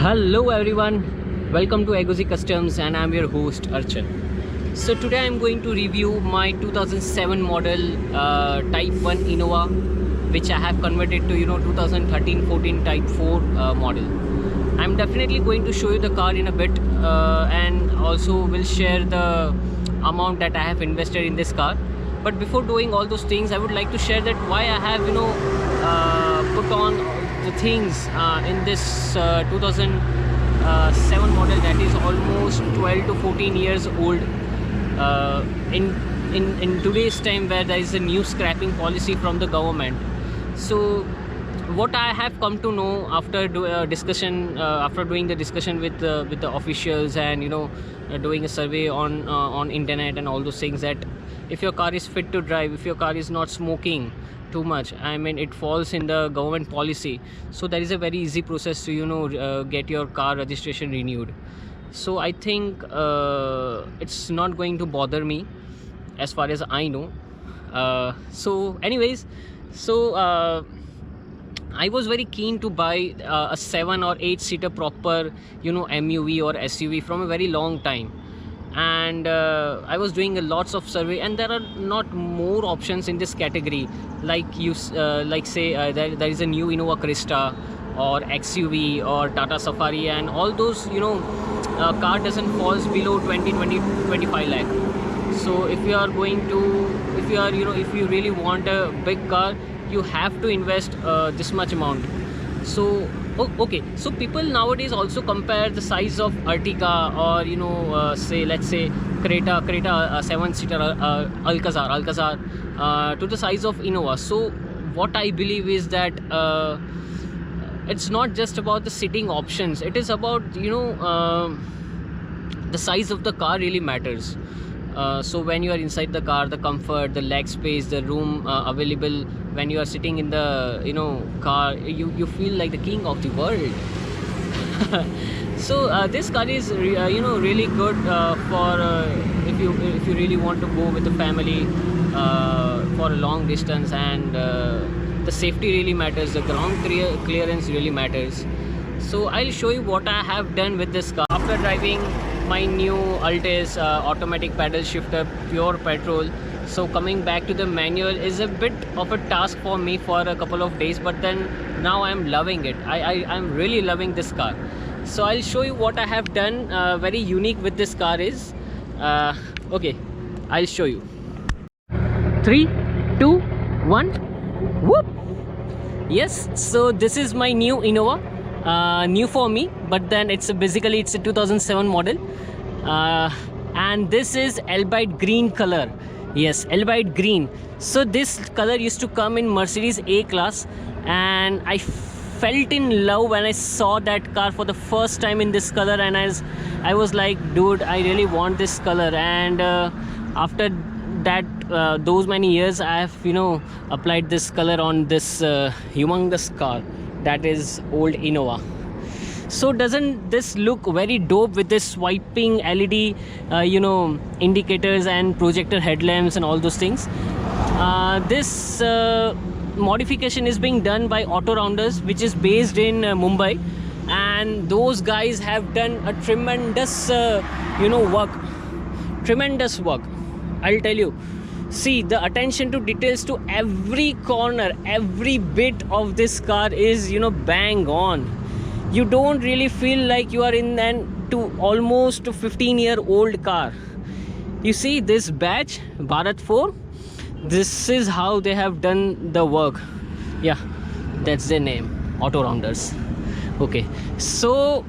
Hello everyone, welcome to Agozi Customs and I'm your host Archana. So today I'm going to review my 2007 model Type 1 Innova, which I have converted to 2013-14 Type 4 model. I'm definitely going to show you the car in a bit and also will share the amount that I have invested in this car. But before doing all those things, I would like to share that why I have put on the things in this 2007 model that is almost 12 to 14 years old. In today's time where there is a new scrapping policy from the government. So what I have come to know after after doing the discussion with the officials and doing a survey on internet and all those things, that if your car is fit to drive, if your car is not smoking too much, I mean it falls in the government policy, so there is a very easy process to get your car registration renewed. So I think it's not going to bother me as far as I know. So anyways, I was very keen to buy a 7 or 8 seater proper MUV or SUV from a very long time, and I was doing lots of survey, and there are not more options in this category, like there is a new Innova Krista or XUV or Tata Safari, and all those car doesn't falls below 25 lakh. So if you really want a big car, you have to invest this much amount. So okay, so people nowadays also compare the size of Ertiga or let's say Creta 7-seater Alcazar to the size of Innova. So what I believe is that it's not just about the sitting options, it is about the size of the car really matters. So when you are inside the car, the comfort, the leg space, the room available when you are sitting in the car, you feel like the king of the world. So this car is really good for if you really want to go with the family for a long distance, and the safety really matters, the ground clearance really matters. So I'll show you what I have done with this car after driving my new Altis automatic paddle shifter, pure petrol. So coming back to the manual is a bit of a task for me for a couple of days, but then now I'm loving it. I'm really loving this car. So I'll show you what I have done very unique with this car is okay, I'll show you. 3, 2, 1, whoop. Yes, so this is my new Innova. New for me, but then it's basically a 2007 model, and this is Elbite green color. Yes, Elbite green. So this color used to come in Mercedes A-Class, and I felt in love when I saw that car for the first time in this color, and I was like, dude, I really want this color. And after that those many years, I have applied this color on this humongous car that is old Innova. So doesn't this look very dope with this swiping LED indicators and projector headlamps and all those things? This modification is being done by Auto Rounders, which is based in Mumbai, and those guys have done a tremendous work, I'll tell you. See, the attention to details to every corner, every bit of this car is bang on. You don't really feel like you are in an almost 15-year-old car. You see this badge, Bharat 4, this is how they have done the work. Yeah, that's their name, Auto Rounders. Okay, so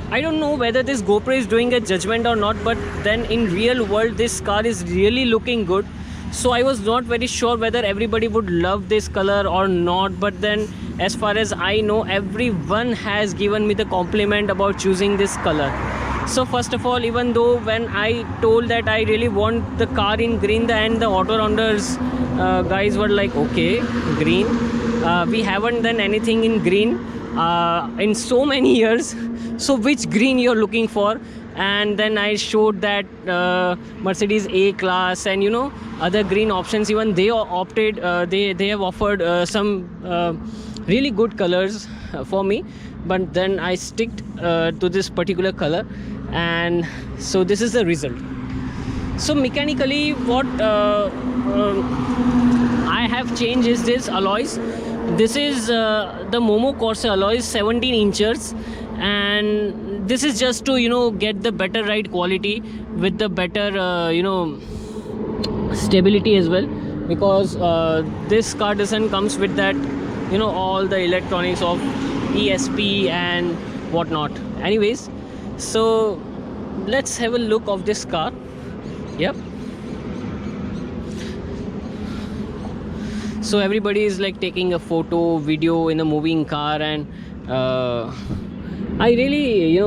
I don't know whether this GoPro is doing a judgment or not, but then in real world this car is really looking good. So I was not very sure whether everybody would love this color or not, but then as far as I know, everyone has given me the compliment about choosing this color. So first of all, even though when I told that I really want the car in green, and the Auto Rounders guys were like, okay, green, we haven't done anything in green in so many years, so which green you're looking for? And then I showed that Mercedes A-Class and other green options. Even they opted, they have offered some really good colors for me, but then I sticked to this particular color, and so this is the result. So mechanically what I have changed is this alloys. This is the Momo Corsa alloys, 17 inches, and this is just to get the better ride quality with the better stability as well, because this car doesn't comes with that all the electronics of ESP and whatnot. Anyways, so let's have a look of this car. Yep. So everybody is like taking a photo, video in a moving car, and I really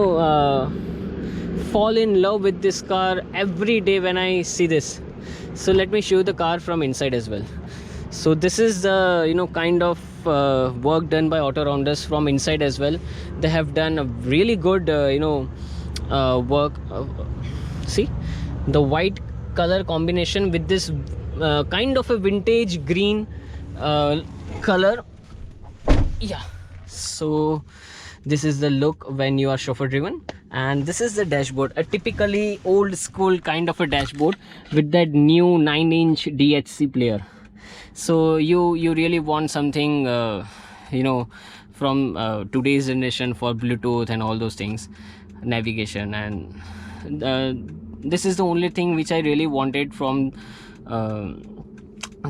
fall in love with this car every day when I see this. So let me show you the car from inside as well. So this is the kind of work done by Autorounders from inside as well. They have done a really good work. See the white color combination with this kind of a vintage green color. Yeah, so this is the look when you are chauffeur driven, and this is the dashboard, a typically old school kind of a dashboard with that new 9-inch DHC player. So you really want something from today's generation for Bluetooth and all those things, navigation, and this is the only thing which I really wanted from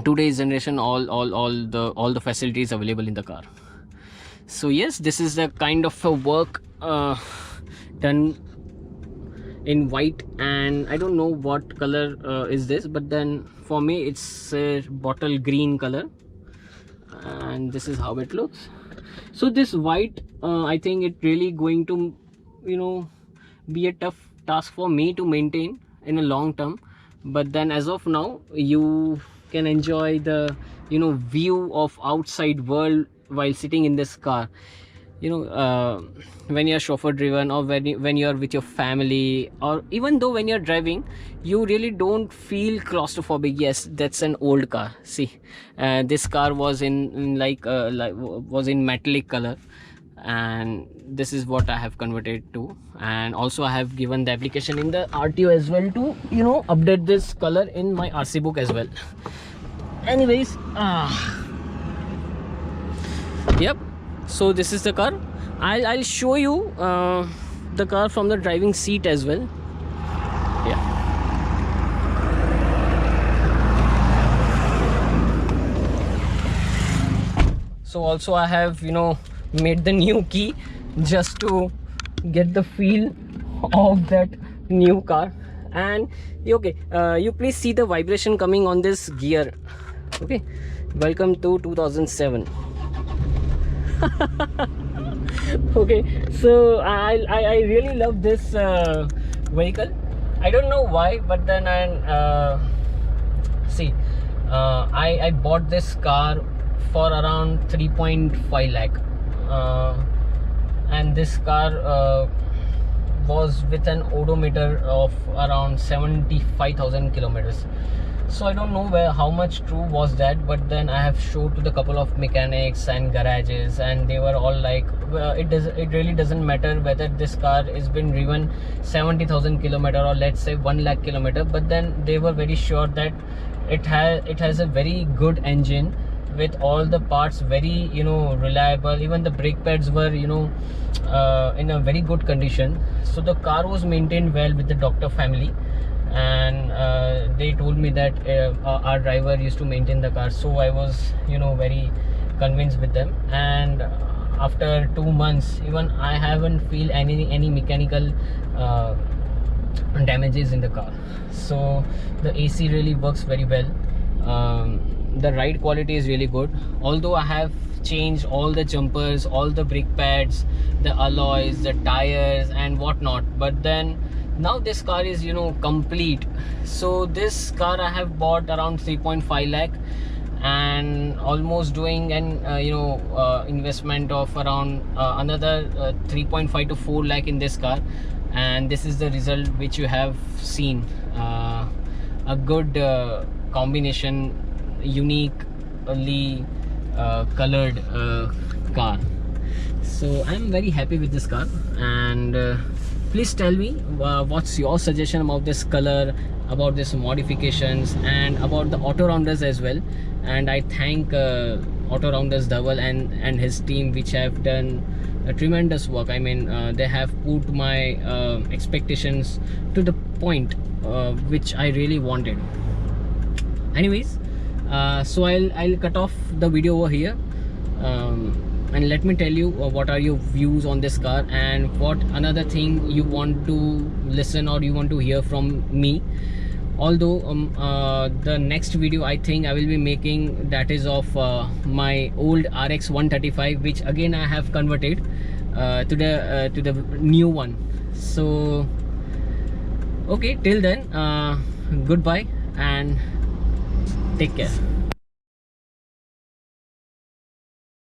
today's generation. All the facilities available in the car. So yes, this is the kind of a work done in white, and I don't know what color is this, but then for me it's a bottle green color, and this is how it looks. So this white I think it really going to be a tough task for me to maintain in a long term, but then as of now you can enjoy the view of outside world while sitting in this car. When you're chauffeur driven, or when you're with your family, or even though when you're driving, you really don't feel claustrophobic. Yes, that's an old car. See, this car was in was in metallic color, and this is what I have converted to. And also I have given the application in the RTO as well to update this color in my RC book as well. Anyways, yep, so this is the car. I'll show you the car from the driving seat as well. Yeah, so also I have made the new key just to get the feel of that new car. And okay, you please see the vibration coming on this gear. Okay, welcome to 2007. Okay, so I really love this vehicle. I don't know why, but then I bought this car for around 3.5 lakh, and this car was with an odometer of around 75,000 kilometers. So I don't know how much true was that, but then I have showed to the couple of mechanics and garages, and they were all like, well, it really doesn't matter whether this car has been driven 70,000 kilometer or let's say 1 lakh kilometer, but then they were very sure that it has a very good engine with all the parts very reliable. Even the brake pads were in a very good condition. So the car was maintained well with the doctor family, and they told me that our driver used to maintain the car. So I was very convinced with them, and after 2 months even I haven't feel any mechanical damages in the car. So the AC really works very well. The ride quality is really good, although I have changed all the jumpers, all the brake pads, the alloys, the tires and whatnot, but then now this car is complete. So this car I have bought around 3.5 lakh and almost doing an investment of around another 3.5 to 4 lakh in this car, and this is the result which you have seen. A good combination, uniquely colored car. So I'm very happy with this car, and please tell me what's your suggestion about this color, about this modifications, and about the auto rounders as well. And I thank auto rounders Dhaval and his team, which have done a tremendous work. I mean, they have put my expectations to the point which I really wanted. Anyways, so I'll cut off the video over here, and let me tell you what are your views on this car, and what another thing you want to listen or you want to hear from me. Although the next video I think I will be making, that is of my old RX 135, which again I have converted to the new one. So okay, till then, goodbye and take care.